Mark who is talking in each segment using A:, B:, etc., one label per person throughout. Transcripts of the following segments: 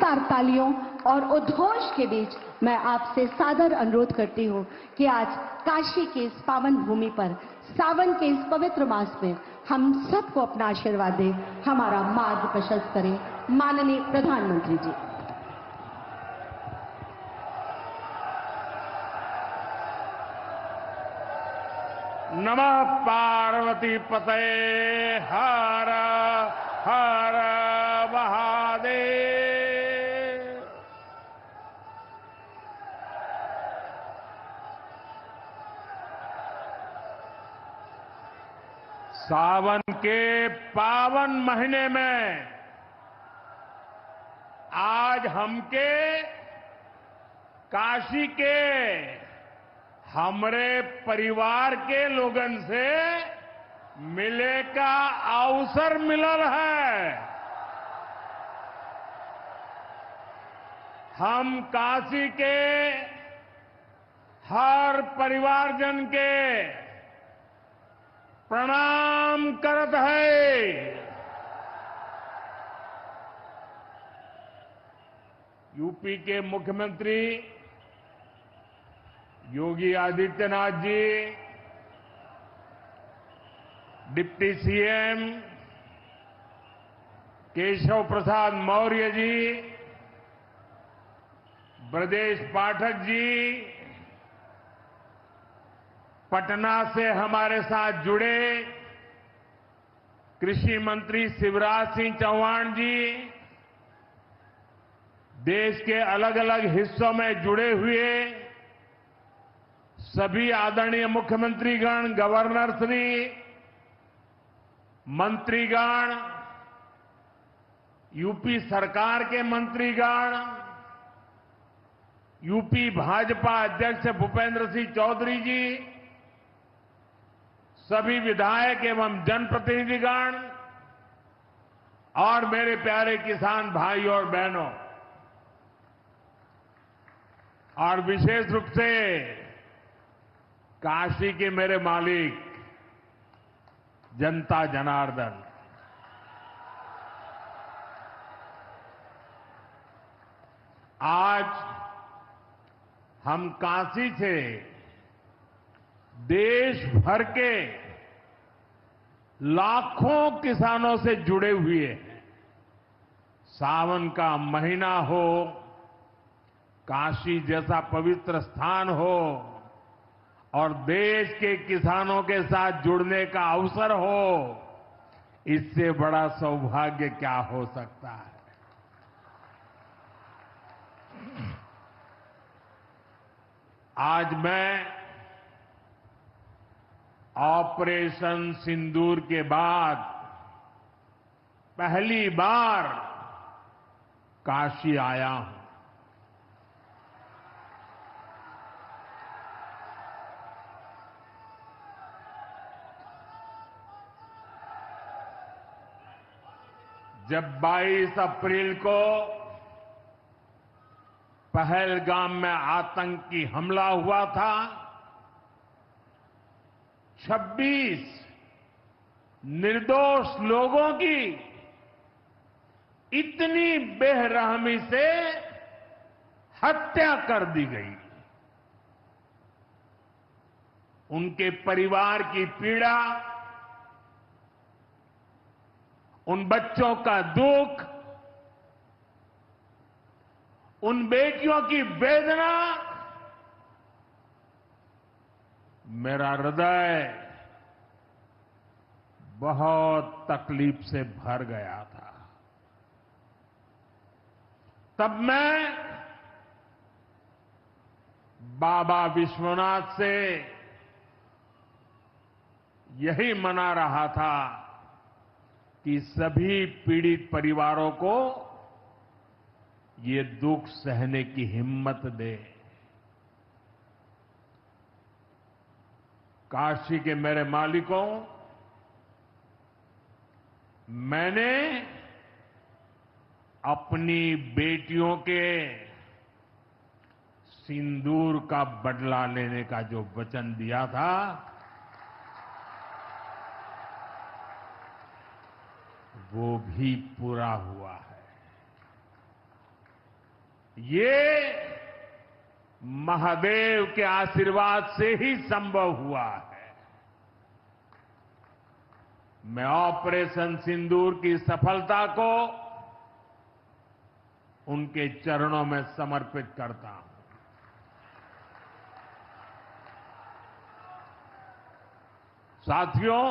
A: जोरदार तालियों और उद्घोष के बीच मैं आपसे सादर अनुरोध करती हूं कि आज काशी के इस पावन भूमि पर सावन के इस पवित्र मास में हम सबको अपना आशीर्वाद दें, हमारा मार्ग प्रशस्त करें। माननीय प्रधानमंत्री जी।
B: नमः पार्वती पतये हर हर महादेव। सावन के पावन महीने में आज हमके काशी के हमरे परिवार के लोगन से मिले का अवसर मिलल है। हम काशी के हर परिवारजन के प्रणाम करत है। यूपी के मुख्यमंत्री योगी आदित्यनाथ जी, डिप्टी सीएम केशव प्रसाद मौर्य जी, ब्रजेश पाठक जी, पटना से हमारे साथ जुड़े कृषि मंत्री शिवराज सिंह चौहान जी, देश के अलग अलग हिस्सों में जुड़े हुए सभी आदरणीय मुख्यमंत्रीगण, गवर्नर श्री, मंत्रीगण, यूपी सरकार के मंत्रीगण, यूपी भाजपा अध्यक्ष भूपेंद्र सिंह चौधरी जी, सभी विधायक एवं जनप्रतिनिधिगण और मेरे प्यारे किसान भाई और बहनों, और विशेष रूप से काशी के मेरे मालिक जनता जनार्दन, आज हम काशी से देश भर के लाखों किसानों से जुड़े हुए हैं। सावन का महीना हो, काशी जैसा पवित्र स्थान हो और देश के किसानों के साथ जुड़ने का अवसर हो, इससे बड़ा सौभाग्य क्या हो सकता है। आज मैं ऑपरेशन सिंदूर के बाद पहली बार काशी आया हूं। जब 22 अप्रैल को पहलगाम में आतंकी हमला हुआ था, 26 निर्दोष लोगों की इतनी बेरहमी से हत्या कर दी गई। उनके परिवार की पीड़ा, उन बच्चों का दुख, उन बेटियों की वेदना, मेरा हृदय बहुत तकलीफ से भर गया था। तब मैं बाबा विश्वनाथ से यही मना रहा था कि सभी पीड़ित परिवारों को ये दुख सहने की हिम्मत दे। काशी के मेरे मालिकों, मैंने अपनी बेटियों के सिंदूर का बदला लेने का जो वचन दिया था, वो भी पूरा हुआ है। ये महादेव के आशीर्वाद से ही संभव हुआ है। मैं ऑपरेशन सिंदूर की सफलता को उनके चरणों में समर्पित करता हूं। साथियों,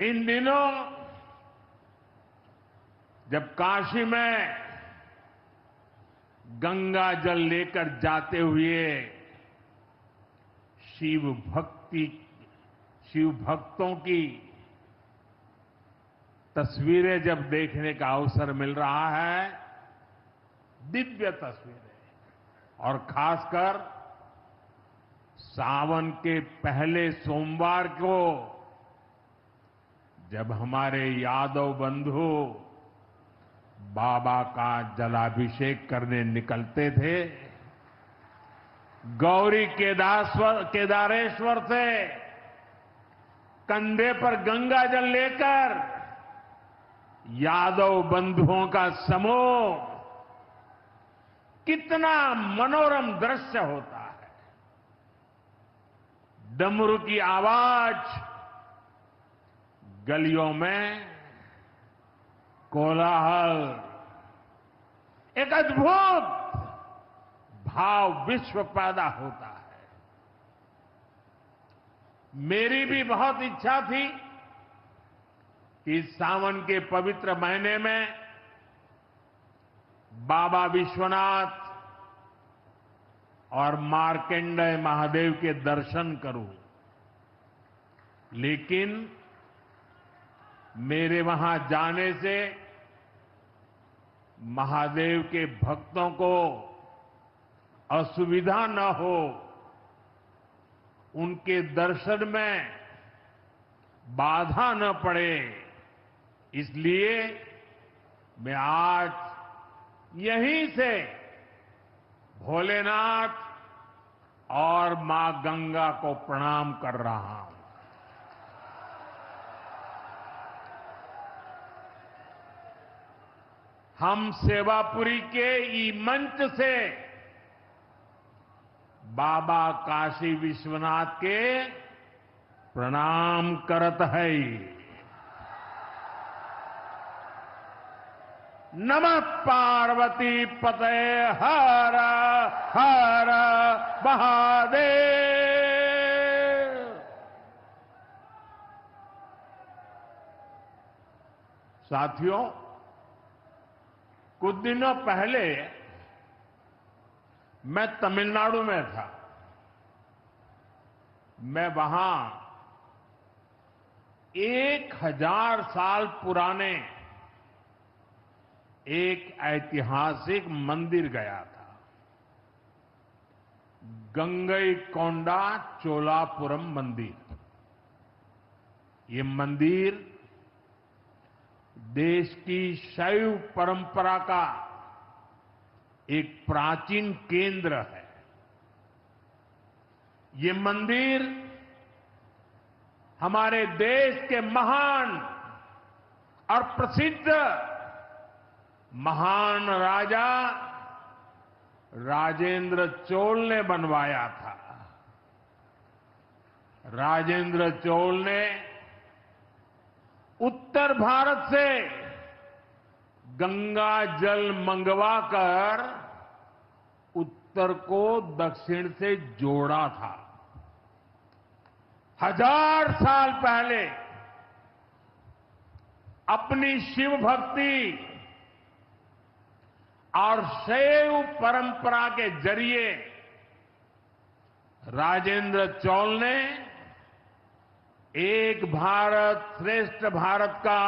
B: इन दिनों जब काशी में गंगा जल लेकर जाते हुए शिव भक्तों की तस्वीरें जब देखने का अवसर मिल रहा है, दिव्य तस्वीरें, और खासकर सावन के पहले सोमवार को जब हमारे यादव बंधु बाबा का जलाभिषेक करने निकलते थे, गौरी केदारेश्वर से कंधे पर गंगा जल लेकर यादव बंधुओं का समूह, कितना मनोरम दृश्य होता है। डमरू की आवाज, गलियों में कोलाहल, एक अद्भुत भाव विश्व पैदा होता है। मेरी भी बहुत इच्छा थी कि इस सावन के पवित्र महीने में बाबा विश्वनाथ और मार्कंडेय महादेव के दर्शन करूं, लेकिन मेरे वहां जाने से महादेव के भक्तों को असुविधा न हो, उनके दर्शन में बाधा न पड़े, इसलिए मैं आज यहीं से भोलेनाथ और मां गंगा को प्रणाम कर रहा हूं। हम सेवापुरी के ई मंच से बाबा काशी विश्वनाथ के प्रणाम करत है। नमः पार्वती पते हर हर महादेव। साथियों, कुछ दिनों पहले मैं तमिलनाडु में था। मैं वहां 1000 साल पुराने एक ऐतिहासिक मंदिर गया था, गंगईकोंडा चोलापुरम मंदिर। ये मंदिर देश की शैव परंपरा का एक प्राचीन केंद्र है। ये मंदिर हमारे देश के महान और प्रसिद्ध महान राजा राजेंद्र चोल ने बनवाया था। राजेंद्र चोल ने उत्तर भारत से गंगा जल मंगवाकर उत्तर को दक्षिण से जोड़ा था। 1000 साल पहले अपनी शिव भक्ति और शैव परंपरा के जरिए राजेंद्र चोल ने एक भारत श्रेष्ठ भारत का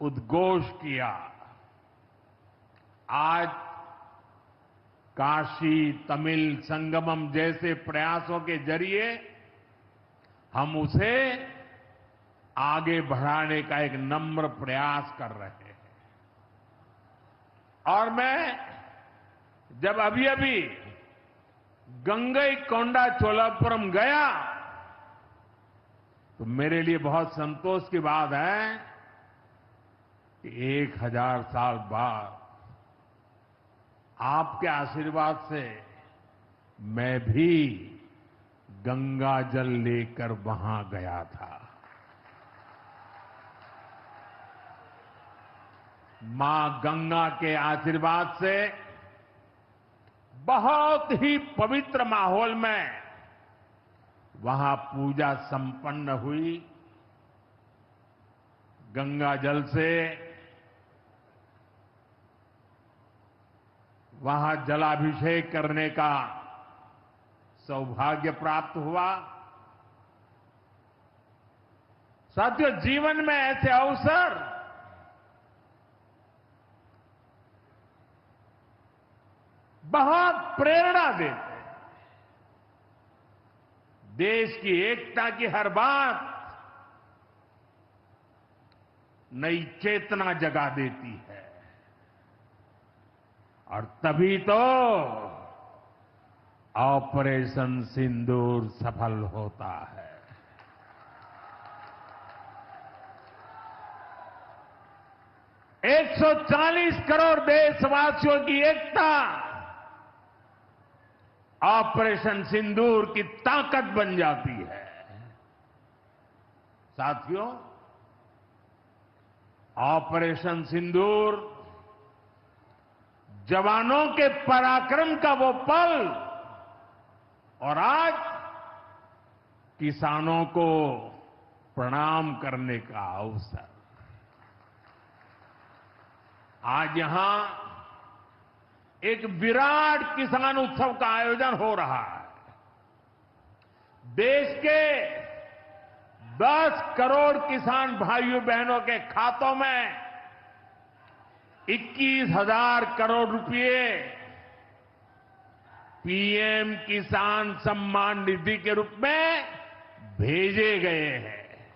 B: उद्घोष किया। आज काशी तमिल संगमम जैसे प्रयासों के जरिए हम उसे आगे बढ़ाने का एक नम्र प्रयास कर रहे हैं। और मैं जब अभी गंगईकोंडा चोलापुरम गया तो मेरे लिए बहुत संतोष की बात है कि 1000 साल बाद आपके आशीर्वाद से मैं भी गंगा जल लेकर वहां गया था। मां गंगा के आशीर्वाद से बहुत ही पवित्र माहौल में वहां पूजा संपन्न हुई। गंगा जल से वहां जलाभिषेक करने का सौभाग्य प्राप्त हुआ। साथियों, जीवन में ऐसे अवसर बहुत प्रेरणा देते हैं। देश की एकता की हर बात नई चेतना जगा देती है और तभी तो ऑपरेशन सिंदूर सफल होता है। एक 140 करोड़ देशवासियों की एकता ऑपरेशन सिंदूर की ताकत बन जाती है। साथियों, ऑपरेशन सिंदूर जवानों के पराक्रम का वो पल और आज किसानों को प्रणाम करने का अवसर। आज यहां एक विराट किसान उत्सव का आयोजन हो रहा है। देश के 10 करोड़ किसान भाइयों बहनों के खातों में 21,000 करोड़ रुपए पीएम किसान सम्मान निधि के रूप में भेजे गए हैं।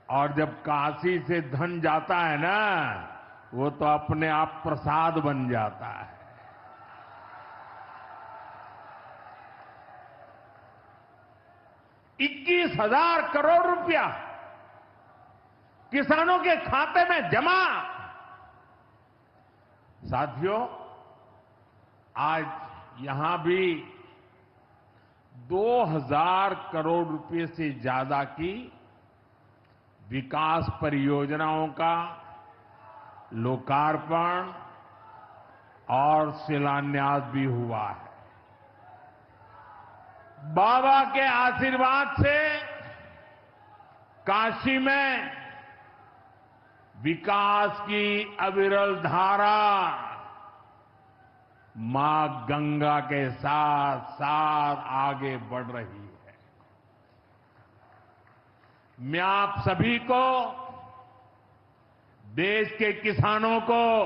B: और जब काशी से धन जाता है ना, वो तो अपने आप प्रसाद बन जाता है। ₹21,000 करोड़ रुपया किसानों के खाते में जमा। साथियों, आज यहां भी 2,000 करोड़ रुपए से ज्यादा की विकास परियोजनाओं का लोकार्पण और शिलान्यास भी हुआ है। बाबा के आशीर्वाद से काशी में विकास की अविरल धारा मां गंगा के साथ साथ आगे बढ़ रही है। मैं आप सभी को, देश के किसानों को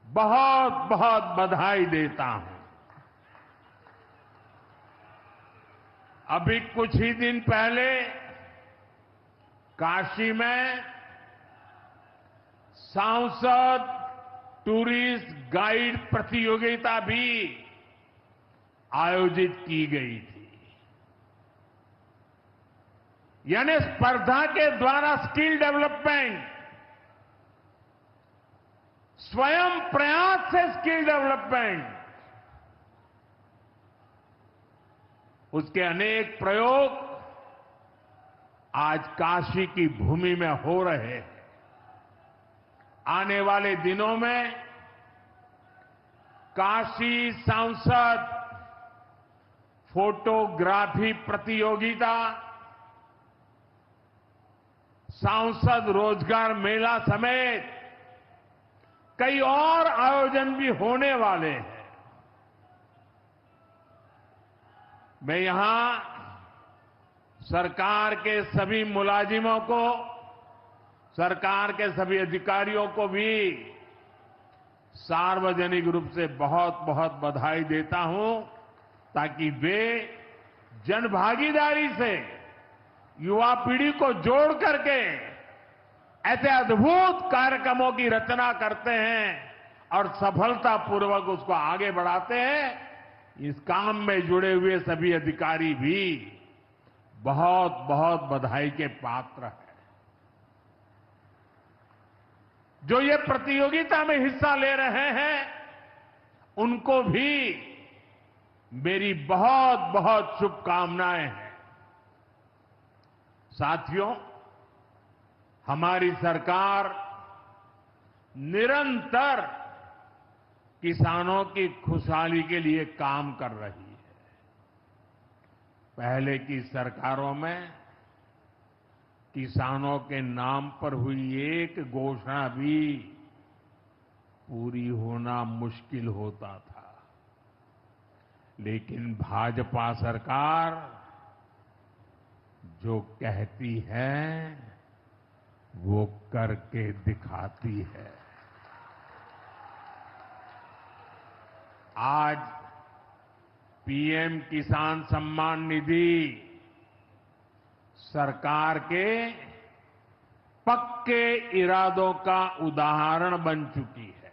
B: बहुत बहुत बधाई देता हूं। अभी कुछ ही दिन पहले काशी में सांसद टूरिस्ट गाइड प्रतियोगिता भी आयोजित की गई थी। यानी स्पर्धा के द्वारा स्किल डेवलपमेंट, स्वयं प्रयास से स्किल डेवलपमेंट, उसके अनेक प्रयोग आज काशी की भूमि में हो रहे हैं। आने वाले दिनों में काशी सांसद फोटोग्राफी प्रतियोगिता, सांसद रोजगार मेला समेत कई और आयोजन भी होने वाले हैं। मैं यहां सरकार के सभी मुलाजिमों को, सरकार के सभी अधिकारियों को भी सार्वजनिक रूप से बहुत बहुत बधाई देता हूं, ताकि वे जनभागीदारी से युवा पीढ़ी को जोड़ करके ऐसे अद्भुत कार्यक्रमों की रचना करते हैं और सफलतापूर्वक उसको आगे बढ़ाते हैं। इस काम में जुड़े हुए सभी अधिकारी भी बहुत बहुत बधाई के पात्र हैं। जो ये प्रतियोगिता में हिस्सा ले रहे हैं उनको भी मेरी बहुत बहुत शुभकामनाएं हैं। साथियों, हमारी सरकार निरंतर किसानों की खुशहाली के लिए काम कर रही है। पहले की सरकारों में किसानों के नाम पर हुई एक घोषणा भी पूरी होना मुश्किल होता था, लेकिन भाजपा सरकार जो कहती है वो करके दिखाती है। आज पीएम किसान सम्मान निधि सरकार के पक्के इरादों का उदाहरण बन चुकी है।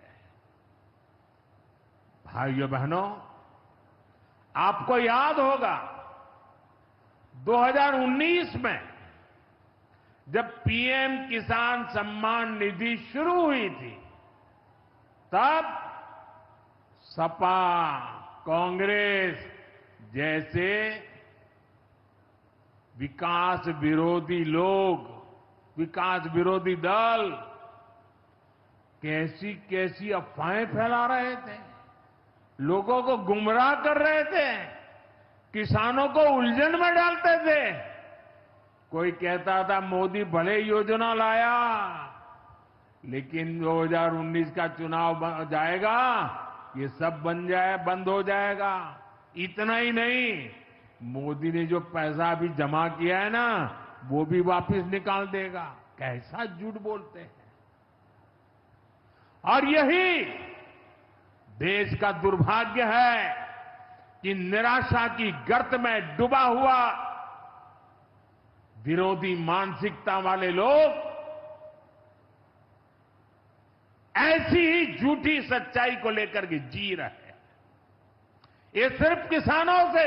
B: भाइयों बहनों, आपको याद होगा 2019 में जब पीएम किसान सम्मान निधि शुरू हुई थी, तब सपा, कांग्रेस जैसे विकास विरोधी लोग, विकास विरोधी दल कैसी कैसी अफवाहें फैला रहे थे, लोगों को गुमराह कर रहे थे, किसानों को उलझन में डालते थे। कोई कहता था मोदी भले योजना लाया, लेकिन 2019 का चुनाव जाएगा, ये सब बंद हो जाएगा। इतना ही नहीं, मोदी ने जो पैसा अभी जमा किया है ना, वो भी वापस निकाल देगा। कैसा झूठ बोलते हैं। और यही देश का दुर्भाग्य है कि निराशा की गर्त में डूबा हुआ विरोधी मानसिकता वाले लोग ऐसी ही झूठी सच्चाई को लेकर के जी रहे हैं। ये सिर्फ किसानों से,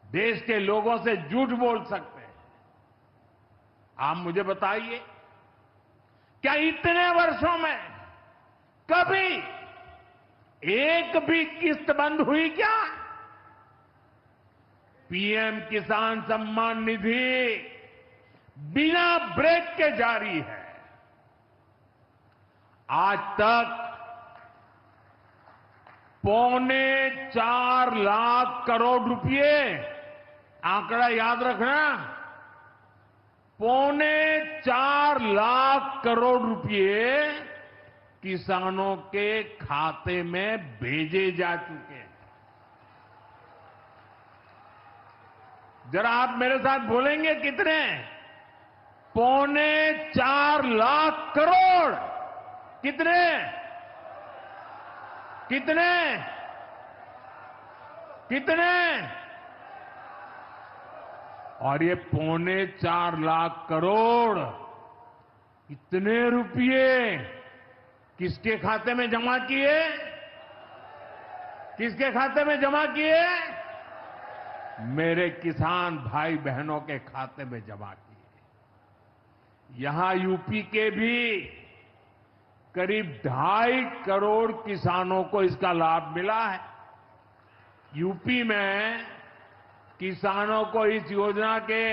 B: देश के लोगों से झूठ बोल सकते हैं। आप मुझे बताइए, क्या इतने वर्षों में कभी एक भी किस्त बंद हुई क्या? पीएम किसान सम्मान निधि बिना ब्रेक के जारी है। आज तक 4.25 लाख करोड़ रुपए, आंकड़ा याद रखना, 4.25 लाख करोड़ रुपए किसानों के खाते में भेजे जा चुके हैं। जरा आप मेरे साथ बोलेंगे कितने? 4.25 लाख करोड़। कितने? कितने? कितने? और ये 4.25 लाख करोड़ इतने रुपये किसके खाते में जमा किए? किसके खाते में जमा किए? मेरे किसान भाई बहनों के खाते में जमा किए। यहां यूपी के भी करीब 2.5 करोड़ किसानों को इसका लाभ मिला है। यूपी में किसानों को इस योजना के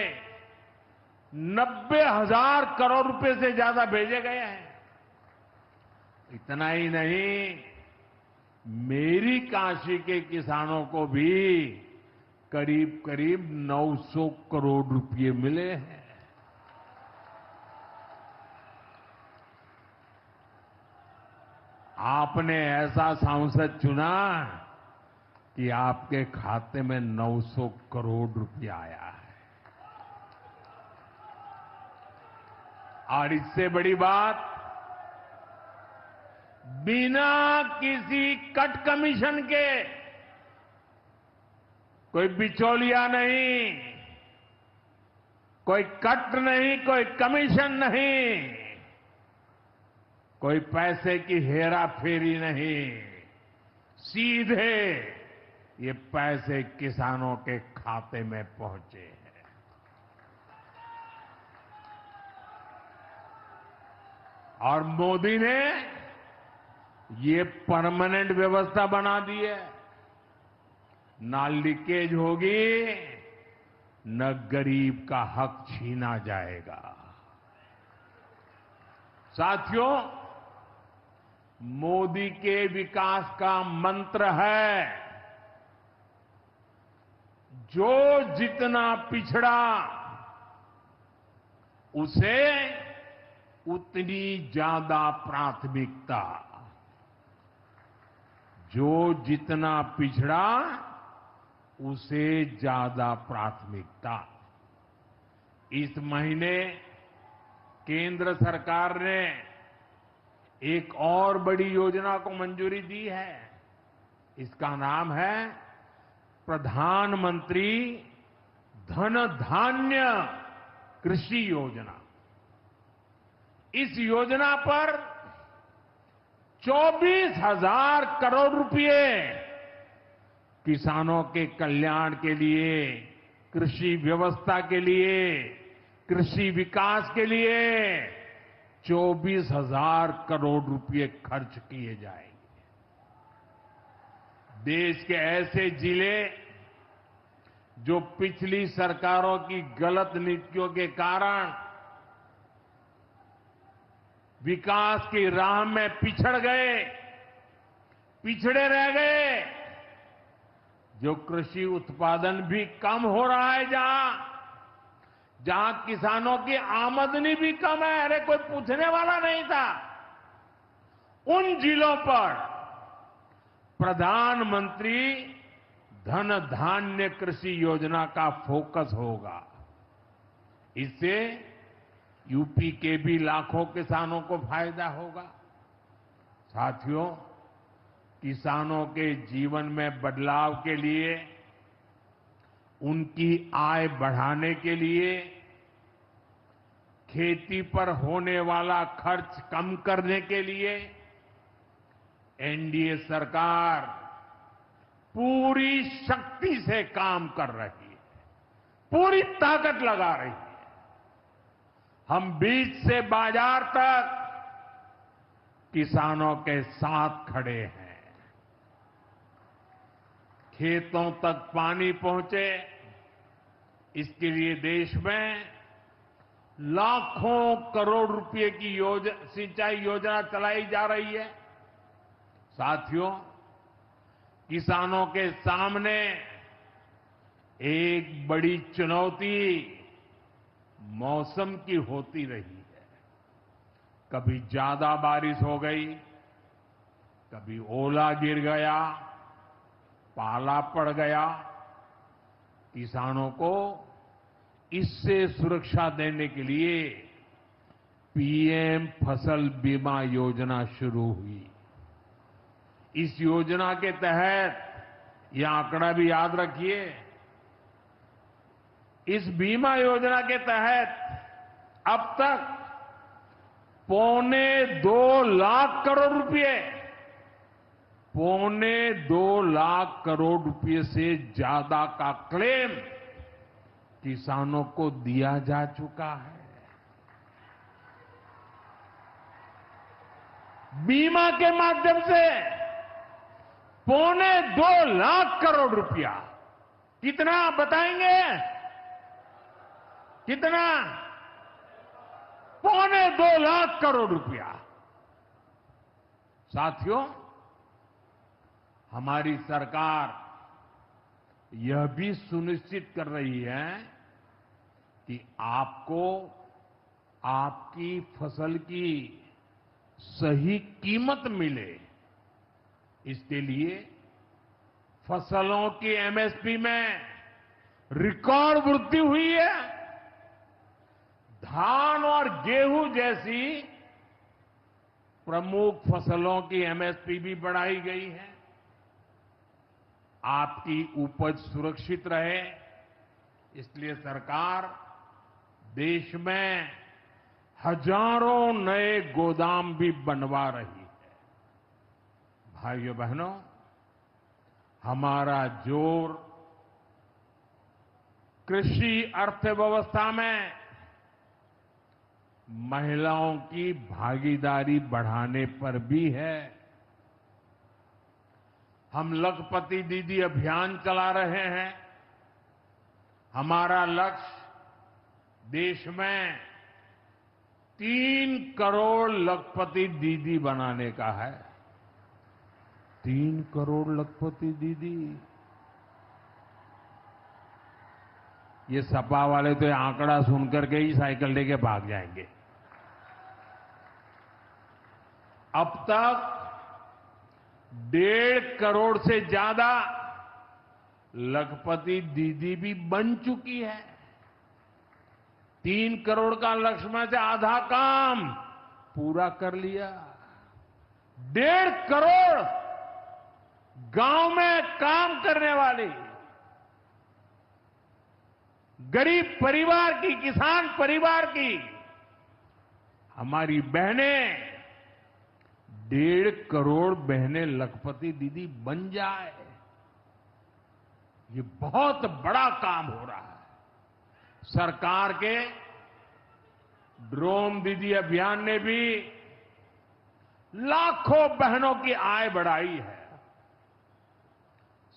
B: 90,000 करोड़ रुपए से ज्यादा भेजे गए हैं। इतना ही नहीं, मेरी काशी के किसानों को भी करीब करीब 900 करोड़ रुपए मिले हैं। आपने ऐसा सांसद चुना कि आपके खाते में 900 करोड़ रुपया आया है। और इससे बड़ी बात, बिना किसी कट कमीशन के, कोई बिचौलिया नहीं, कोई कट नहीं, कोई कमीशन नहीं, कोई पैसे की हेरा फेरी नहीं, सीधे ये पैसे किसानों के खाते में पहुंचे हैं। और मोदी ने ये परमानेंट व्यवस्था बना दी है। ना लीकेज होगी, न गरीब का हक छीना जाएगा। साथियों, मोदी के विकास का मंत्र है, जो जितना पिछड़ा उसे उतनी ज्यादा प्राथमिकता। जो जितना पिछड़ा उसे ज्यादा प्राथमिकता। इस महीने केंद्र सरकार ने एक और बड़ी योजना को मंजूरी दी है। इसका नाम है प्रधानमंत्री धन धान्य कृषि योजना। इस योजना पर 24,000 करोड़ रुपए किसानों के कल्याण के लिए, कृषि व्यवस्था के लिए, कृषि विकास के लिए 24,000 करोड़ रुपए खर्च किए जाएंगे। देश के ऐसे जिले जो पिछली सरकारों की गलत नीतियों के कारण विकास की राह में पिछड़ गए, पिछड़े रह गए, जो कृषि उत्पादन भी कम हो रहा है, जहां किसानों की आमदनी भी कम है, अरे कोई पूछने वाला नहीं था, उन जिलों पर प्रधानमंत्री धन धान्य कृषि योजना का फोकस होगा। इससे यूपी के भी लाखों किसानों को फायदा होगा। साथियों, किसानों के जीवन में बदलाव के लिए, उनकी आय बढ़ाने के लिए, खेती पर होने वाला खर्च कम करने के लिए एनडीए सरकार पूरी शक्ति से काम कर रही है, पूरी ताकत लगा रही है। हम बीज से बाजार तक किसानों के साथ खड़े हैं। खेतों तक पानी पहुंचे, इसके लिए देश में लाखों करोड़ रुपए की सिंचाई योजना चलाई जा रही है। साथियों, किसानों के सामने एक बड़ी चुनौती मौसम की होती रही है। कभी ज्यादा बारिश हो गई, कभी ओला गिर गया, पाला पड़ गया। किसानों को इससे सुरक्षा देने के लिए पीएम फसल बीमा योजना शुरू हुई। इस योजना के तहत, यह आंकड़ा भी याद रखिए, इस बीमा योजना के तहत अब तक 2.25 लाख करोड़ रुपए, 2.25 लाख करोड़ रुपए से ज्यादा का क्लेम किसानों को दिया जा चुका है। बीमा के माध्यम से 2.25 लाख करोड़ रुपया। कितना बताएंगे? कितना? 2.25 लाख करोड़ रुपया। साथियों, हमारी सरकार यह भी सुनिश्चित कर रही है कि आपको आपकी फसल की सही कीमत मिले। इसके लिए फसलों की एमएसपी में रिकॉर्ड वृद्धि हुई है। धान और गेहूं जैसी प्रमुख फसलों की एमएसपी भी बढ़ाई गई है। आपकी उपज सुरक्षित रहे, इसलिए सरकार देश में हजारों नए गोदाम भी बनवा रही है। भाइयों बहनों, हमारा जोर कृषि अर्थव्यवस्था में महिलाओं की भागीदारी बढ़ाने पर भी है। हम लखपति दीदी अभियान चला रहे हैं। हमारा लक्ष्य देश में 3 करोड़ लखपति दीदी बनाने का है। 3 करोड़ लखपति दीदी। ये सपा वाले तो ये आंकड़ा सुनकर के ही साइकिल लेके भाग जाएंगे। अब तक 1.5 करोड़ से ज्यादा लखपति दीदी भी बन चुकी है। 3 करोड़ का लक्ष्य में से आधा काम पूरा कर लिया। 1.5 करोड़ गांव में काम करने वाली गरीब परिवार की, किसान परिवार की हमारी बहनें, 1.5 करोड़ बहनें लखपति दीदी बन जाए, ये बहुत बड़ा काम हो रहा है। सरकार के ड्रोन दीदी अभियान ने भी लाखों बहनों की आय बढ़ाई है।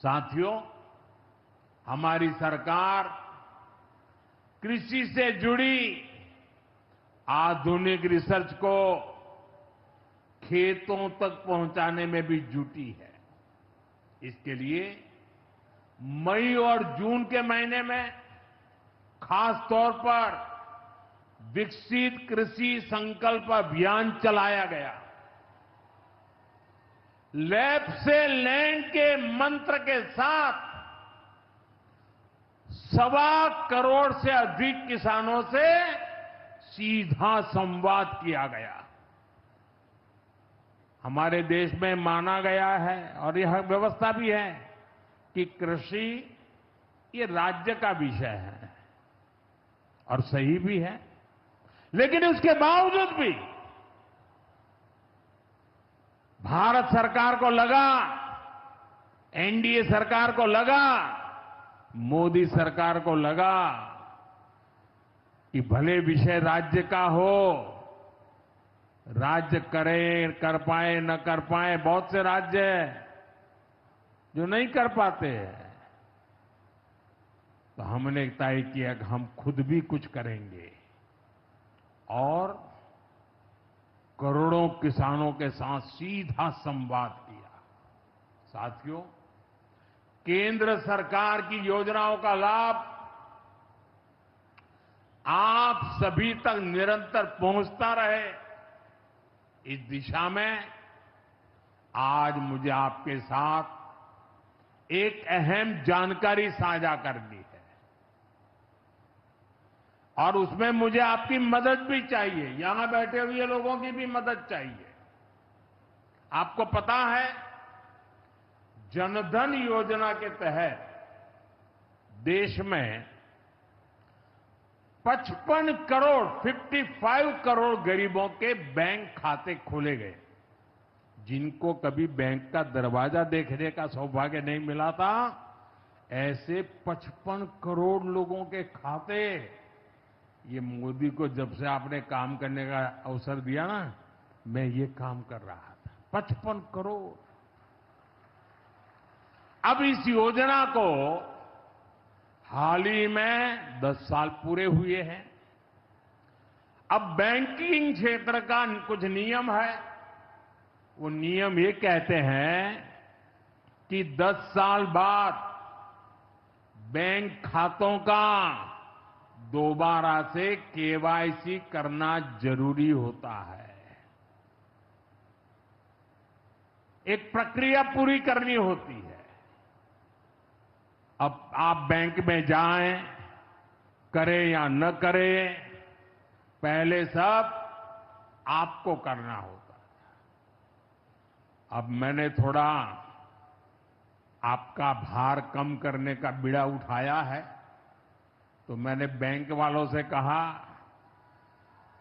B: साथियों, हमारी सरकार कृषि से जुड़ी आधुनिक रिसर्च को खेतों तक पहुंचाने में भी जुटी है। इसके लिए मई और जून के महीने में खास तौर पर विकसित कृषि संकल्प अभियान चलाया गया। लैब से लैंड के मंत्र के साथ 1.25 करोड़ से अधिक किसानों से सीधा संवाद किया गया। हमारे देश में माना गया है और यह व्यवस्था भी है कि कृषि ये राज्य का विषय है और सही भी है, लेकिन उसके बावजूद भी भारत सरकार को लगा, एनडीए सरकार को लगा, मोदी सरकार को लगा कि भले विषय राज्य का हो, राज्य करे, कर पाए न कर पाए, बहुत से राज्य जो नहीं कर पाते हैं, तो हमने तय किया कि हम खुद भी कुछ करेंगे और करोड़ों किसानों के साथ सीधा संवाद किया। साथियों, केंद्र सरकार की योजनाओं का लाभ आप सभी तक निरंतर पहुंचता रहे, इस दिशा में आज मुझे आपके साथ एक अहम जानकारी साझा करनी है और उसमें मुझे आपकी मदद भी चाहिए। यहां बैठे हुए लोगों की भी मदद चाहिए। आपको पता है, जनधन योजना के तहत देश में 55 करोड़ गरीबों के बैंक खाते खोले गए। जिनको कभी बैंक का दरवाजा देखने का सौभाग्य नहीं मिला था, ऐसे 55 करोड़ लोगों के खाते, ये मोदी को जब से आपने काम करने का अवसर दिया ना, मैं ये काम कर रहा था। 55 करोड़। अब इस योजना को हाल ही में 10 साल पूरे हुए हैं। अब बैंकिंग क्षेत्र का कुछ नियम है। वो नियम ये कहते हैं कि 10 साल बाद बैंक खातों का दोबारा से केवाईसी करना जरूरी होता है। एक प्रक्रिया पूरी करनी होती है। अब आप बैंक में जाएं, करें या न करें, पहले सब आपको करना होता है। अब मैंने थोड़ा आपका भार कम करने का बीड़ा उठाया है, तो मैंने बैंक वालों से कहा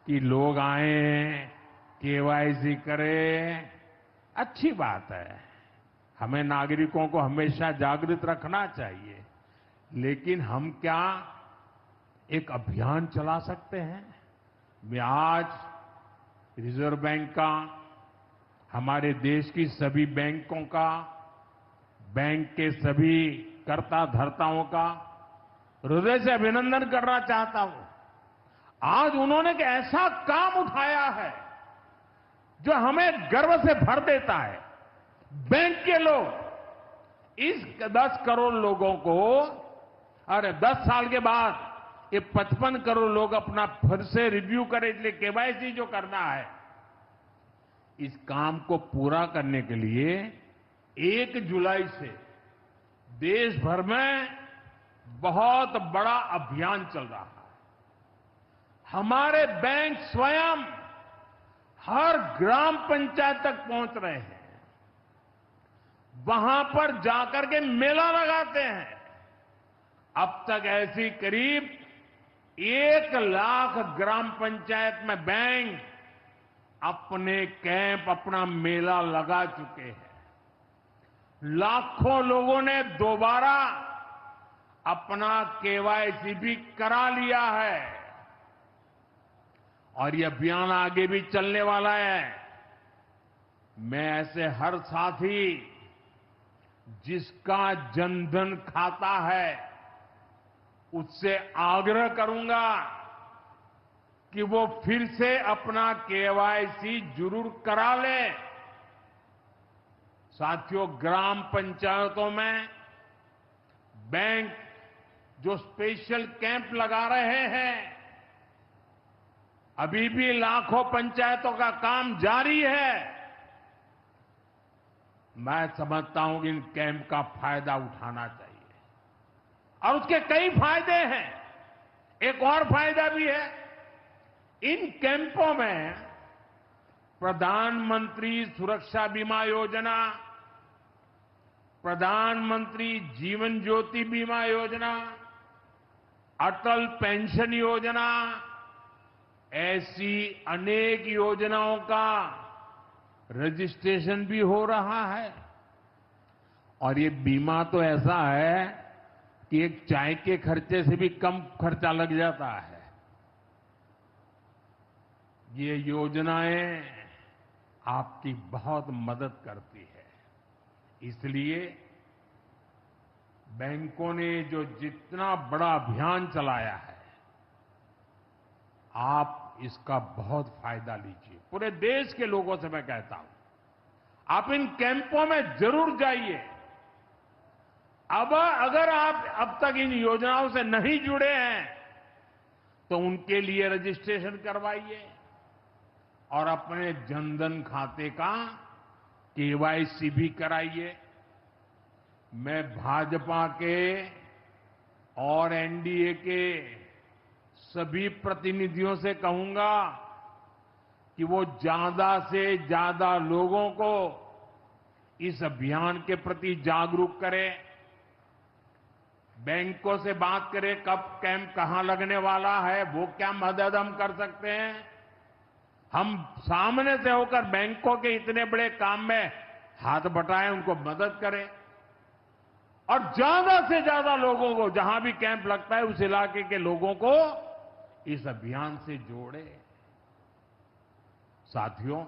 B: कि लोग आएं, केवाईसी करें, अच्छी बात है। हमें नागरिकों को हमेशा जागृत रखना चाहिए, लेकिन हम क्या एक अभियान चला सकते हैं मैं आज रिजर्व बैंक का, हमारे देश की सभी बैंकों का, बैंक के सभी कर्ता धर्ताओं का हृदय से अभिनंदन करना चाहता हूं। आज उन्होंने एक ऐसा काम उठाया है जो हमें गर्व से भर देता है। बैंक के लोग इस 10 करोड़ लोगों को, अरे 10 साल के बाद ये 55 करोड़ लोग अपना फिर से रिव्यू करें, इसलिए केवाईसी जो करना है, इस काम को पूरा करने के लिए 1 जुलाई से देश भर में बहुत बड़ा अभियान चल रहा है। हमारे बैंक स्वयं हर ग्राम पंचायत तक पहुंच रहे हैं, वहां पर जाकर के मेला लगाते हैं। अब तक ऐसी करीब 1 लाख ग्राम पंचायत में बैंक अपने कैंप, अपना मेला लगा चुके हैं। लाखों लोगों ने दोबारा अपना केवाईसी भी करा लिया है और ये अभियान आगे भी चलने वाला है। मैं ऐसे हर साथी जिसका जनधन खाता है उससे आग्रह करूंगा कि वो फिर से अपना केवाईसी जरूर करा ले। साथियों, ग्राम पंचायतों में बैंक जो स्पेशल कैंप लगा रहे हैं, अभी भी लाखों पंचायतों का काम जारी है। मैं समझता हूं कि इन कैंप का फायदा उठाना चाहिए और उसके कई फायदे हैं। एक और फायदा भी है, इन कैंपों में प्रधानमंत्री सुरक्षा बीमा योजना, प्रधानमंत्री जीवन ज्योति बीमा योजना, अटल पेंशन योजना, ऐसी अनेक योजनाओं का रजिस्ट्रेशन भी हो रहा है। और ये बीमा तो ऐसा है कि एक चाय के खर्चे से भी कम खर्चा लग जाता है। ये योजनाएं आपकी बहुत मदद करती है। इसलिए बैंकों ने जो जितना बड़ा अभियान चलाया है, आप इसका बहुत फायदा लीजिए। पूरे देश के लोगों से मैं कहता हूं, आप इन कैंपों में जरूर जाइए। अब अगर आप अब तक इन योजनाओं से नहीं जुड़े हैं तो उनके लिए रजिस्ट्रेशन करवाइए और अपने जनधन खाते का केवाईसी भी कराइए। मैं भाजपा के और एनडीए के सभी प्रतिनिधियों से कहूंगा कि वो ज्यादा से ज्यादा लोगों को इस अभियान के प्रति जागरूक करें। बैंकों से बात करें कब कैंप कहां लगने वाला है, वो क्या मदद हम कर सकते हैं। हम सामने से होकर बैंकों के इतने बड़े काम में हाथ बटाएं, उनको मदद करें और ज्यादा से ज्यादा लोगों को, जहां भी कैंप लगता है उस इलाके के लोगों को इस अभियान से जोड़े। साथियों,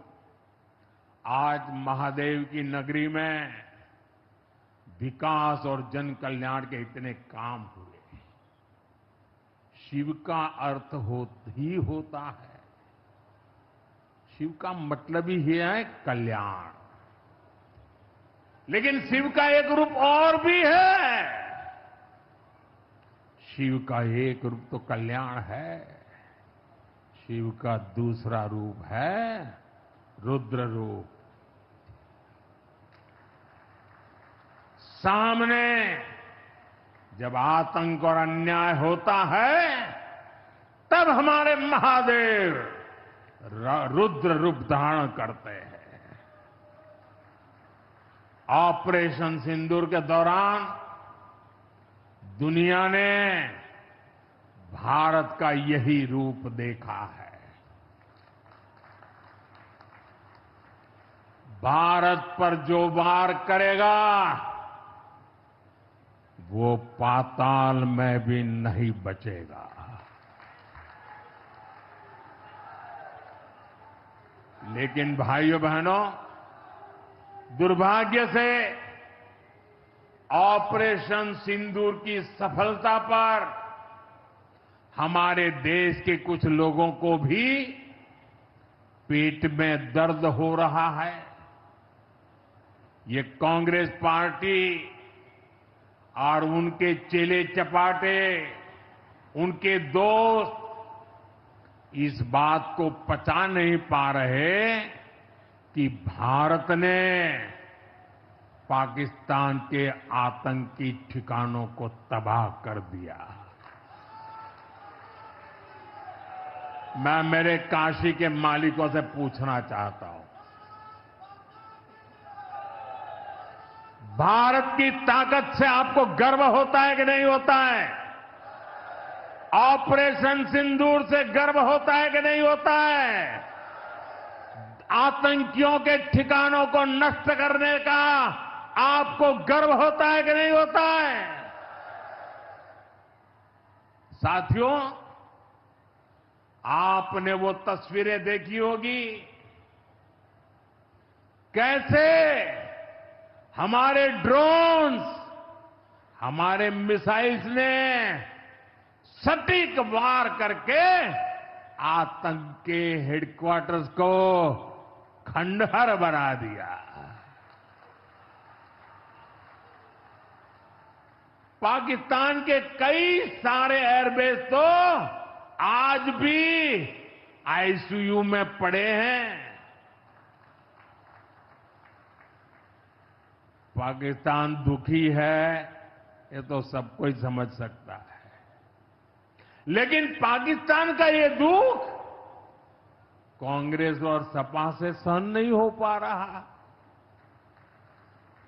B: आज महादेव की नगरी में विकास और जन कल्याण के इतने काम हुए। शिव का अर्थ ही होता है, शिव का मतलब ही है कल्याण। लेकिन शिव का एक रूप और भी है। शिव का एक रूप तो कल्याण है, शिव का दूसरा रूप है रुद्र रूप। सामने जब आतंक और अन्याय होता है तब हमारे महादेव रुद्र रूप धारण करते हैं। ऑपरेशन सिंदूर के दौरान दुनिया ने भारत का यही रूप देखा है। भारत पर जो वार करेगा वो पाताल में भी नहीं बचेगा। लेकिन भाइयों बहनों, दुर्भाग्य से ऑपरेशन सिंदूर की सफलता पर हमारे देश के कुछ लोगों को भी पेट में दर्द हो रहा है। ये कांग्रेस पार्टी और उनके चेले चपाटे, उनके दोस्त इस बात को पचा नहीं पा रहे कि भारत ने पाकिस्तान के आतंकी ठिकानों को तबाह कर दिया। मैं मेरे काशी के मालिकों से पूछना चाहता हूं, भारत की ताकत से आपको गर्व होता है कि नहीं होता है? ऑपरेशन सिंदूर से गर्व होता है कि नहीं होता है? आतंकियों के ठिकानों को नष्ट करने का आपको गर्व होता है कि नहीं होता है? साथियों, आपने वो तस्वीरें देखी होगी, कैसे हमारे ड्रोन्स, हमारे मिसाइल्स ने सटीक वार करके आतंक के हेडक्वार्टर्स को खंडहर बना दिया। पाकिस्तान के कई सारे एयरबेस तो आज भी आईसीयू में पड़े हैं। पाकिस्तान दुखी है, ये तो सब कोई समझ सकता है, लेकिन पाकिस्तान का ये दुख कांग्रेस और सपा से सहन नहीं हो पा रहा।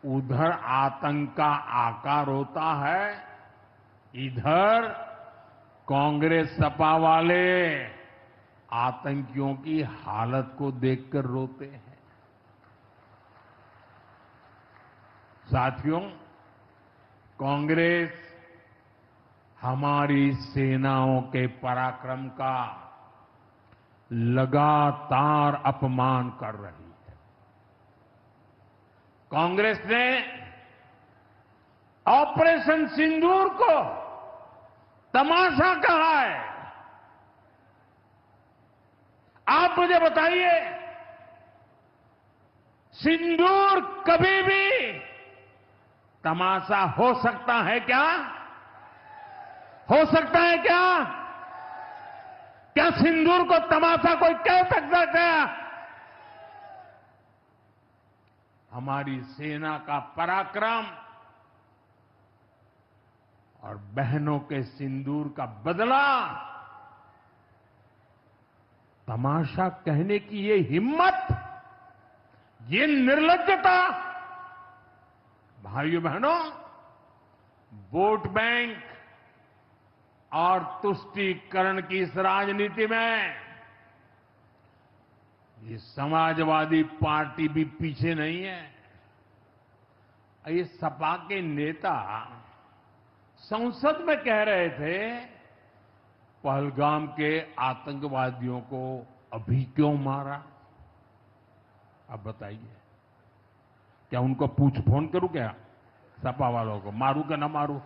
B: उधर आतंक का आकार होता है, इधर कांग्रेस सपा वाले आतंकियों की हालत को देखकर रोते हैं। साथियों, कांग्रेस हमारी सेनाओं के पराक्रम का लगातार अपमान कर रही है। कांग्रेस ने ऑपरेशन सिंदूर को तमाशा कहा है। आप मुझे बताइए, सिंदूर कभी भी तमाशा हो सकता है क्या? हो सकता है क्या? क्या सिंदूर को तमाशा कोई कह सकता है क्या? हमारी सेना का पराक्रम और बहनों के सिंदूर का बदला तमाशा कहने की ये हिम्मत, ये निर्लज्जता, भाइयों बहनों, वोट बैंक और तुष्टीकरण की इस राजनीति में ये समाजवादी पार्टी भी पीछे नहीं है। ये सपा के नेता संसद में कह रहे थे, पहलगाम के आतंकवादियों को अभी क्यों मारा? अब बताइए, क्या उनको पूछ फोन करूं क्या? सपा वालों को मारूं क्या ना मारूं?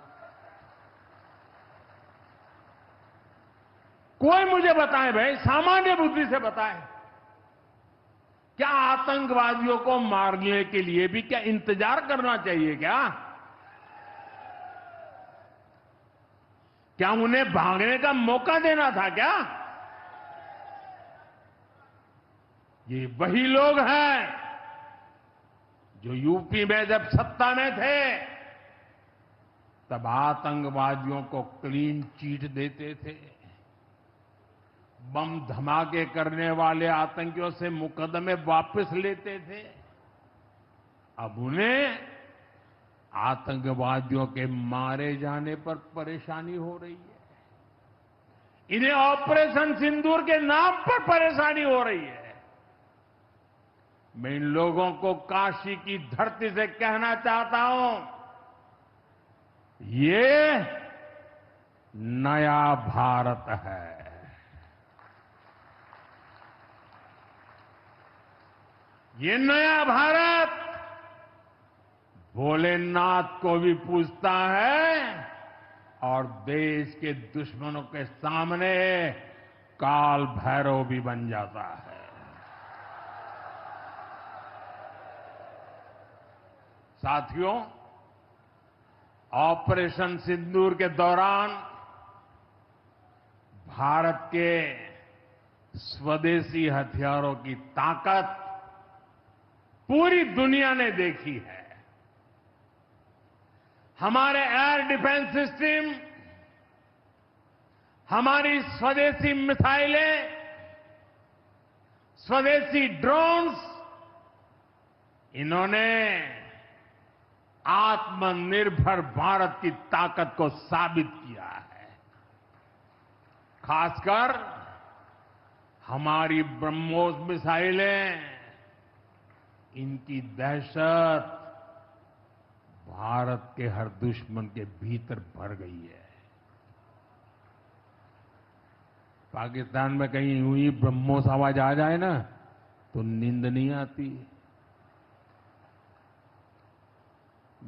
B: कोई मुझे बताए भाई, सामान्य बुद्धि से बताए, क्या आतंकवादियों को मारने के लिए भी क्या इंतजार करना चाहिए क्या? क्या उन्हें भागने का मौका देना था क्या? ये वही लोग हैं जो यूपी में जब सत्ता में थे तब आतंकवादियों को क्लीन चिट देते थे, बम धमाके करने वाले आतंकियों से मुकदमे वापस लेते थे। अब उन्हें आतंकवादियों के मारे जाने पर परेशानी हो रही है। इन्हें ऑपरेशन सिंदूर के नाम पर परेशानी हो रही है। मैं इन लोगों को काशी की धरती से कहना चाहता हूं, ये नया भारत है। ये नया भारत भोलेनाथ को भी पूजता है और देश के दुश्मनों के सामने काल भैरव भी बन जाता है। साथियों, ऑपरेशन सिंदूर के दौरान भारत के स्वदेशी हथियारों की ताकत पूरी दुनिया ने देखी है। हमारे एयर डिफेंस सिस्टम, हमारी स्वदेशी मिसाइलें, स्वदेशी ड्रोन्स, इन्होंने आत्मनिर्भर भारत की ताकत को साबित किया है। खासकर हमारी ब्रह्मोस मिसाइलें, इनकी दहशत भारत के हर दुश्मन के भीतर भर गई है। पाकिस्तान में कहीं यूं ही ब्रह्मोस आवाज आ जाए ना तो नींद नहीं आती।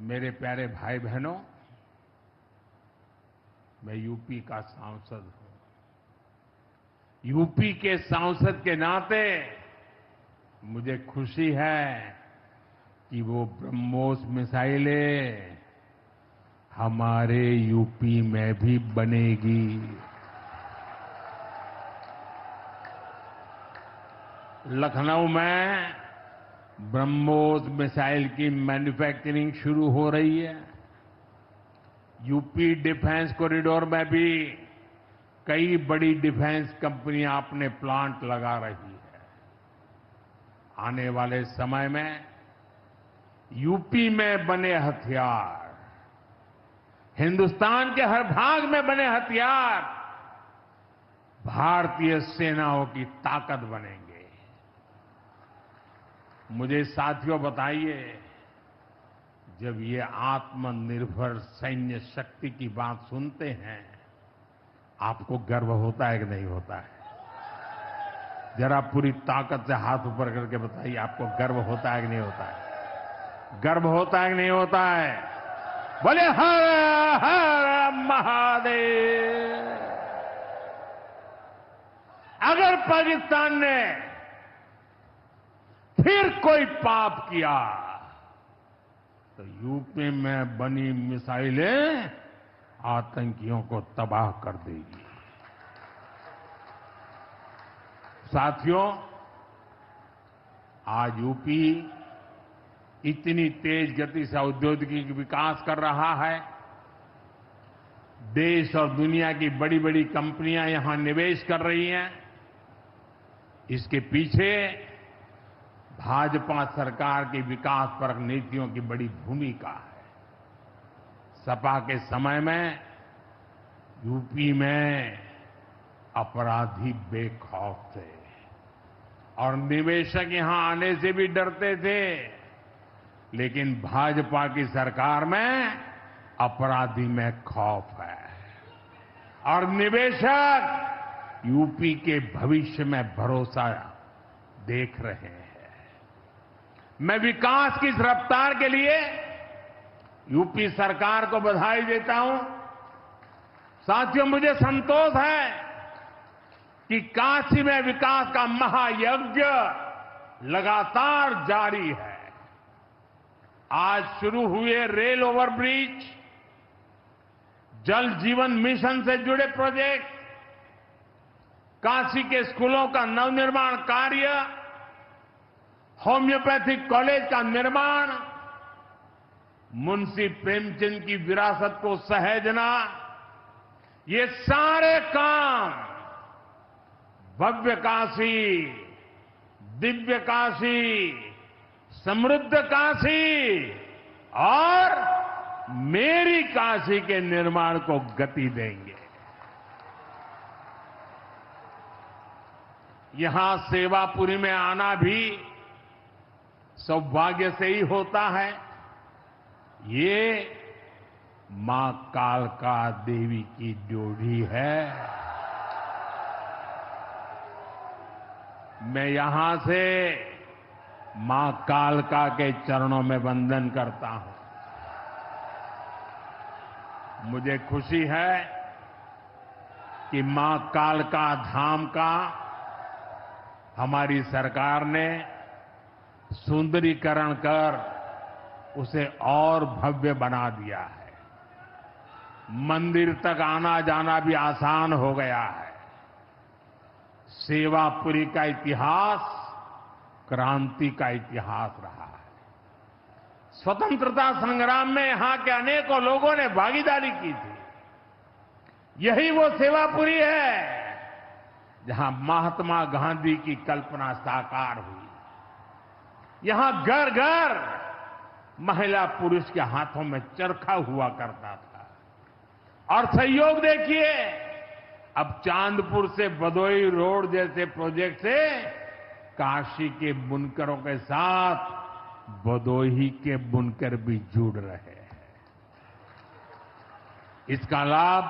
B: मेरे प्यारे भाई बहनों, मैं यूपी का सांसद हूं। यूपी के सांसद के नाते मुझे खुशी है कि वो ब्रह्मोस मिसाइलें हमारे यूपी में भी बनेगी। लखनऊ में ब्रह्मोस मिसाइल की मैन्युफैक्चरिंग शुरू हो रही है। यूपी डिफेंस कॉरिडोर में भी कई बड़ी डिफेंस कंपनियां अपने प्लांट लगा रही है। आने वाले समय में यूपी में बने हथियार, हिंदुस्तान के हर भाग में बने हथियार भारतीय सेनाओं की ताकत बनेंगे। मुझे साथियों बताइए, जब ये आत्मनिर्भर सैन्य शक्ति की बात सुनते हैं, आपको गर्व होता है कि नहीं होता है? जरा पूरी ताकत से हाथ ऊपर करके बताइए, आपको गर्व होता है कि नहीं होता है? गर्व होता है कि नहीं होता है? बोले हर हर महादेव। अगर पाकिस्तान ने फिर कोई पाप किया तो यूपी में बनी मिसाइलें आतंकियों को तबाह कर देगी। साथियों, आज यूपी इतनी तेज गति से औद्योगिक विकास कर रहा है। देश और दुनिया की बड़ी बड़ी कंपनियां यहां निवेश कर रही हैं। इसके पीछे भाजपा सरकार की विकासपरक नीतियों की बड़ी भूमिका है। सपा के समय में यूपी में अपराधी बेखौफ थे और निवेशक यहां आने से भी डरते थे, लेकिन भाजपा की सरकार में अपराधी में खौफ है और निवेशक यूपी के भविष्य में भरोसा देख रहे हैं। मैं विकास की इस रफ्तार के लिए यूपी सरकार को बधाई देता हूं। साथियों, मुझे संतोष है कि काशी में विकास का महायज्ञ लगातार जारी है। आज शुरू हुए रेल ओवरब्रिज, जल जीवन मिशन से जुड़े प्रोजेक्ट, काशी के स्कूलों का नवनिर्माण कार्य, होम्योपैथिक कॉलेज का निर्माण, मुंशी प्रेमचंद की विरासत को सहेजना, ये सारे काम भव्य काशी, दिव्य काशी, समृद्ध काशी और मेरी काशी के निर्माण को गति देंगे। यहां सेवापुरी में आना भी सौभाग्य से ही होता है। ये मां कालका देवी की ड्योढ़ी है। मैं यहां से मां कालका के चरणों में वंदन करता हूं। मुझे खुशी है कि मां कालका धाम का हमारी सरकार ने सुंदरीकरण कर उसे और भव्य बना दिया है। मंदिर तक आना जाना भी आसान हो गया है। सेवापुरी का इतिहास क्रांति का इतिहास रहा है। स्वतंत्रता संग्राम में यहां के अनेकों लोगों ने भागीदारी की थी। यही वो सेवापुरी है जहां महात्मा गांधी की कल्पना साकार हुई। यहां घर घर महिला पुरुष के हाथों में चरखा हुआ करता था। और सहयोग देखिए, अब चांदपुर से भदोई रोड जैसे प्रोजेक्ट से काशी के बुनकरों के साथ भदोही के बुनकर भी जुड़ रहे हैं। इसका लाभ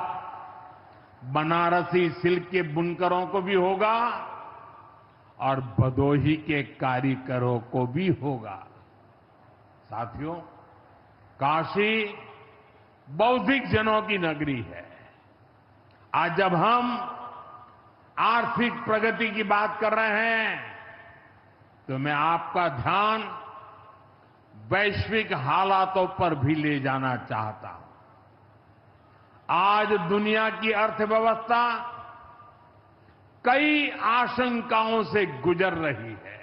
B: बनारसी सिल्क के बुनकरों को भी होगा और भदोही के कारीगरों को भी होगा। साथियों, काशी बौद्धिक जनों की नगरी है। आज जब हम आर्थिक प्रगति की बात कर रहे हैं तो मैं आपका ध्यान वैश्विक हालातों पर भी ले जाना चाहता हूं। आज दुनिया की अर्थव्यवस्था कई आशंकाओं से गुजर रही है।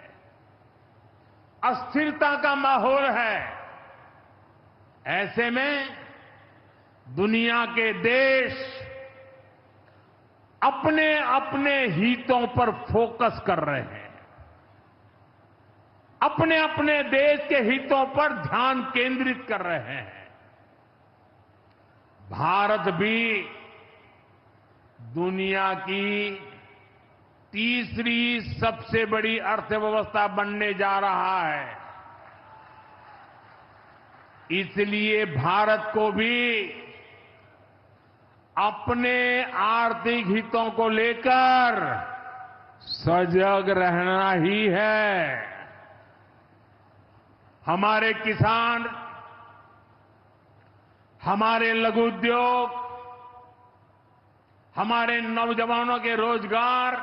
B: अस्थिरता का माहौल है। ऐसे में दुनिया के देश अपने अपने हितों पर फोकस कर रहे हैं। अपने अपने देश के हितों पर ध्यान केंद्रित कर रहे हैं। भारत भी दुनिया की तीसरी सबसे बड़ी अर्थव्यवस्था बनने जा रहा है। इसलिए भारत को भी अपने आर्थिक हितों को लेकर सजग रहना ही है। हमारे किसान, हमारे लघु उद्योग, हमारे नौजवानों के रोजगार,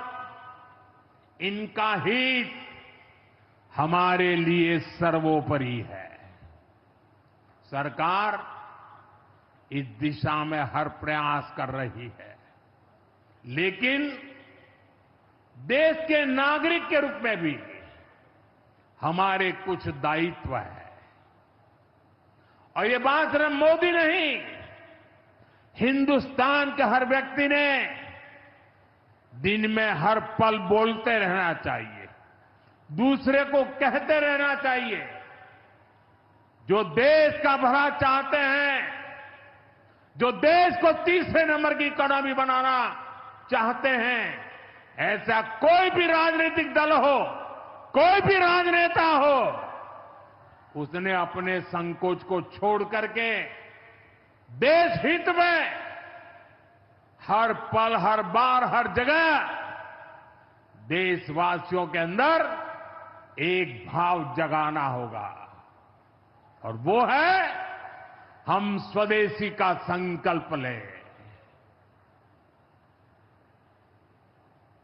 B: इनका हित हमारे लिए सर्वोपरि है। सरकार इस दिशा में हर प्रयास कर रही है, लेकिन देश के नागरिक के रूप में भी हमारे कुछ दायित्व है। और ये बात सिर्फ मोदी नहीं, हिंदुस्तान के हर व्यक्ति ने दिन में हर पल बोलते रहना चाहिए, दूसरे को कहते रहना चाहिए। जो देश का भला चाहते हैं, जो देश को तीसरे नंबर की इकोनॉमी बनाना चाहते हैं, ऐसा कोई भी राजनीतिक दल हो, कोई भी राजनेता हो, उसने अपने संकोच को छोड़ करके देश हित में हर पल, हर बार, हर जगह देशवासियों के अंदर एक भाव जगाना होगा। और वो है, हम स्वदेशी का संकल्प लें।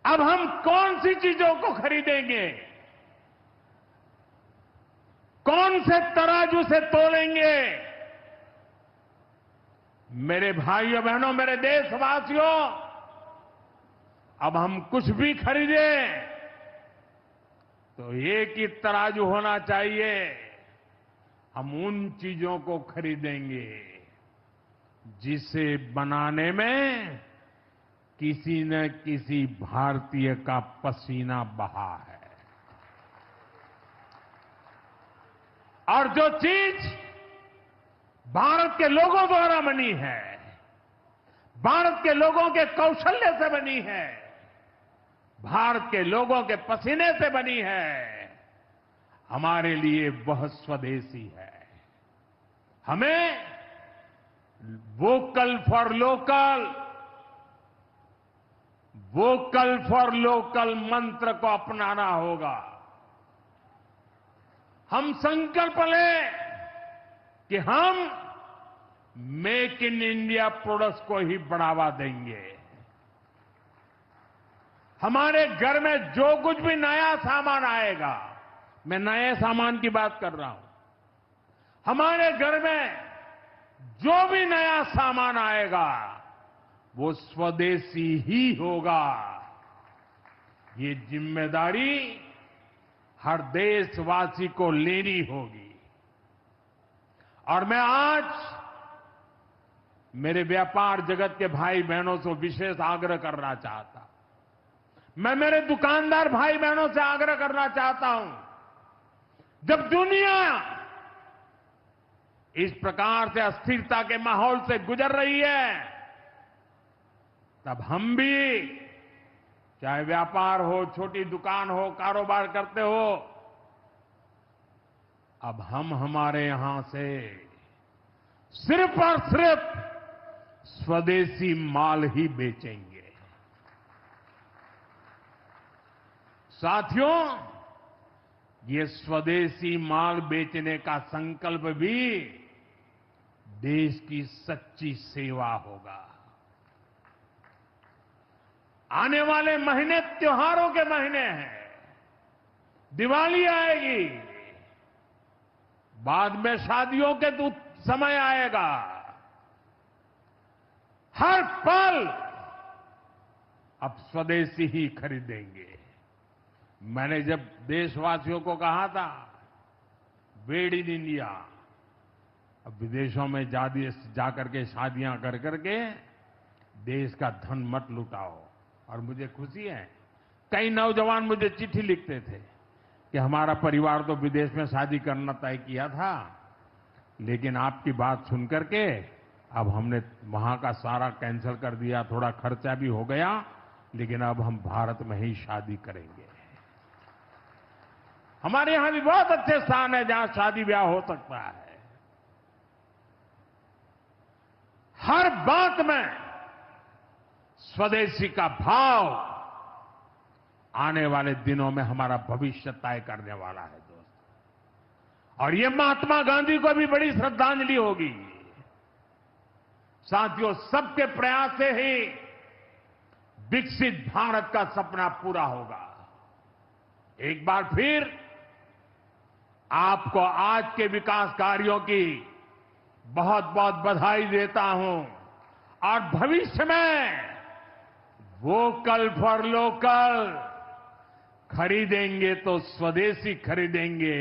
B: अब हम कौन सी चीजों को खरीदेंगे, कौन से तराजू से तोलेंगे? मेरे भाइयों बहनों, मेरे देशवासियों, अब हम कुछ भी खरीदें तो एक ही तराजू होना चाहिए। हम उन चीजों को खरीदेंगे जिसे बनाने में किसी न किसी भारतीय का पसीना बहा है। और जो चीज भारत के लोगों द्वारा बनी है, भारत के लोगों के कौशल्य से बनी है, भारत के लोगों के पसीने से बनी है, हमारे लिए वह स्वदेशी है। हमें vocal for local, vocal for local मंत्र को अपनाना होगा। हम संकल्प लें कि हम मेक इन इंडिया प्रोडक्ट्स को ही बढ़ावा देंगे। हमारे घर में जो कुछ भी नया सामान आएगा, मैं नए सामान की बात कर रहा हूं, हमारे घर में जो भी नया सामान आएगा वो स्वदेशी ही होगा। ये जिम्मेदारी हर देशवासी को लेनी होगी। और मैं आज मेरे व्यापार जगत के भाई बहनों से विशेष आग्रह करना चाहता हूं। मैं मेरे दुकानदार भाई बहनों से आग्रह करना चाहता हूं, जब दुनिया इस प्रकार से अस्थिरता के माहौल से गुजर रही है, तब हम भी, चाहे व्यापार हो, छोटी दुकान हो, कारोबार करते हो, अब हम हमारे यहां से सिर्फ और सिर्फ स्वदेशी माल ही बेचेंगे। साथियों, ये स्वदेशी माल बेचने का संकल्प भी देश की सच्ची सेवा होगा। आने वाले महीने त्योहारों के महीने हैं, दिवाली आएगी, बाद में शादियों के समय आएगा। हर पल अब स्वदेशी ही खरीदेंगे। मैंने जब देशवासियों को कहा था मेड इन इंडिया, अब विदेशों में जाकर के शादियां कर करके देश का धन मत लुटाओ। और मुझे खुशी है, कई नौजवान मुझे चिट्ठी लिखते थे कि हमारा परिवार तो विदेश में शादी करना तय किया था, लेकिन आपकी बात सुन करके अब हमने वहां का सारा कैंसिल कर दिया, थोड़ा खर्चा भी हो गया, लेकिन अब हम भारत में ही शादी करेंगे। हमारे यहां भी बहुत अच्छे स्थान है जहां शादी ब्याह हो सकता है। हर बात में स्वदेशी का भाव आने वाले दिनों में हमारा भविष्य तय करने वाला है दोस्त। और ये महात्मा गांधी को भी बड़ी श्रद्धांजलि होगी। साथियों, सबके प्रयास से ही विकसित भारत का सपना पूरा होगा। एक बार फिर आपको आज के विकास कार्यों की बहुत बहुत बधाई देता हूं। और भविष्य में वोकल फॉर लोकल, खरीदेंगे तो स्वदेशी खरीदेंगे,